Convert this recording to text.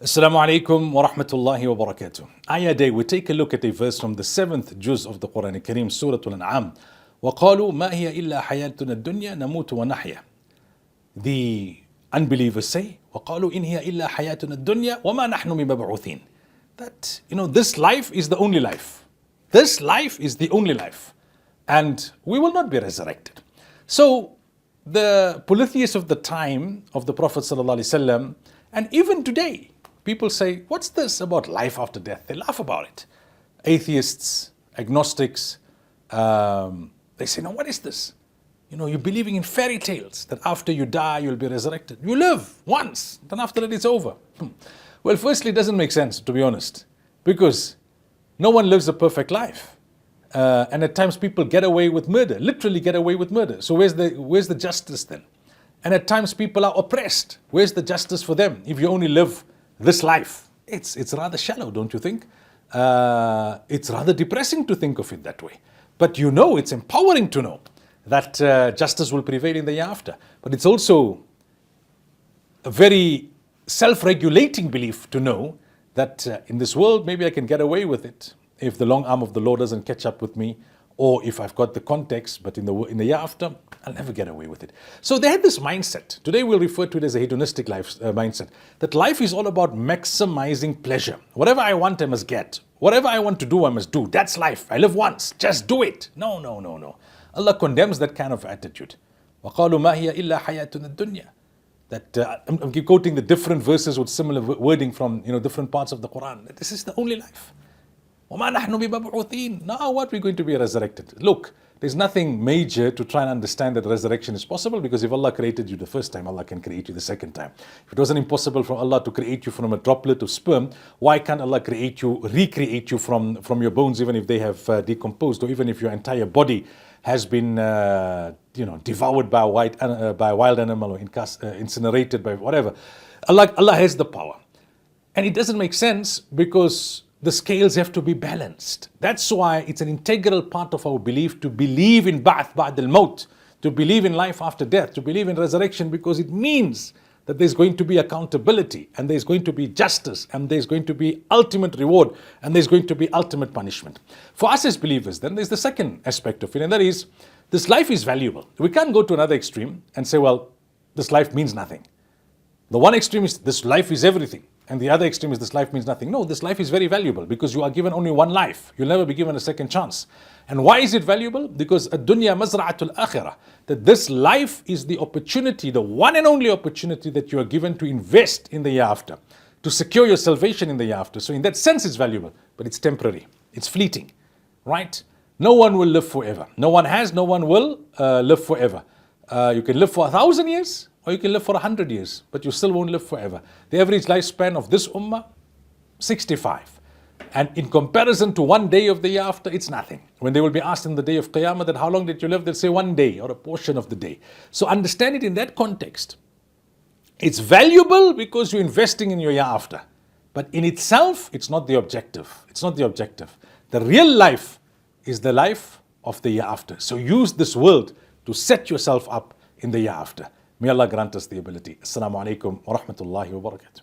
Assalamu alaikum wa rahmatullahi wa barakatuh. Ayah A, we take a look at a verse from the 7th juz of the Quran Kareem, Surah Al-An'am. وَقَالُوا مَا هِيَ إِلَّا حَيَاتُنَا الدُّنْيَا نَمُوتُ وَنَحْيَا. The unbelievers say, وَقَالُوا إِنْ هِيَ إِلَّا حَيَاتُنَا الدُّنْيَا وَمَا نَحْنُ بِمَبْعُوثِينَ. That, this life is the only life. This life is the only life. And we will not be resurrected. So, the polytheists of the time of the Prophet ﷺ, and even today, people say, what's this about life after death? They laugh about it. Atheists, agnostics, they say, no, what is this? You're believing in fairy tales that after you die, you'll be resurrected. You live once, then after that it's over. Well, firstly, it doesn't make sense, to be honest, because no one lives a perfect life. And at times people get away with murder, literally get away with murder. So where's the justice then? And at times people are oppressed. Where's the justice for them if you only live this life? It's rather shallow, don't you think? It's rather depressing to think of it that way. But it's empowering to know that justice will prevail in the year after. But it's also a very self-regulating belief to know that in this world, maybe I can get away with it if the long arm of the Lord doesn't catch up with me, or if I've got the context, but in the year after, I'll never get away with it. So they had this mindset. Today we'll refer to it as a hedonistic life mindset, that life is all about maximizing pleasure. Whatever I want, I must get. Whatever I want to do, I must do. That's life. I live once. Just do it. No. Allah condemns that kind of attitude. وَقَالُوا مَا هِيَ إِلَّا حَيَاتُنَا الدُّنْيَا. That I'm quoting the different verses with similar wording from different parts of the Quran. This is the only life. وَمَا نَحْنُ بِمَبْعُوثِينَ. Now what we're going to be resurrected? Look, there's nothing major to try and understand that resurrection is possible, because if Allah created you the first time, Allah can create you the second time. If it wasn't impossible for Allah to create you from a droplet of sperm, why can't Allah recreate you from your bones, even if they have decomposed, or even if your entire body has been devoured by a wild animal, or incinerated by whatever? Allah has the power. And it doesn't make sense because the scales have to be balanced. That's why it's an integral part of our belief to believe in Ba'ath Ba'd al-Maut, to believe in life after death, to believe in resurrection, because it means that there's going to be accountability, and there's going to be justice, and there's going to be ultimate reward, and there's going to be ultimate punishment. For us as believers, then there's the second aspect of it, and that is, this life is valuable. We can't go to another extreme and say, well, this life means nothing. The one extreme is this life is everything, and the other extreme is this life means nothing. No, this life is very valuable because you are given only one life. You'll never be given a second chance. And why is it valuable? Because ad-dunya mazra'atul akhirah, that this life is the opportunity, the one and only opportunity that you are given to invest in the year after, to secure your salvation in the year after. So in that sense it's valuable, but it's temporary, it's fleeting, right? No one will live forever. No one will live forever. You can live for 1,000 years, or you can live for 100 years, but you still won't live forever. The average lifespan of this ummah, 65. And in comparison to one day of the year after, it's nothing. When they will be asked in the day of Qiyamah that how long did you live, they'll say one day or a portion of the day. So understand it in that context. It's valuable because you're investing in your year after. But in itself, it's not the objective. It's not the objective. The real life is the life of the year after. So use this world to set yourself up in the year after. May Allah grant us the ability. Assalamu alaikum wa rahmatullahi wa barakatuh.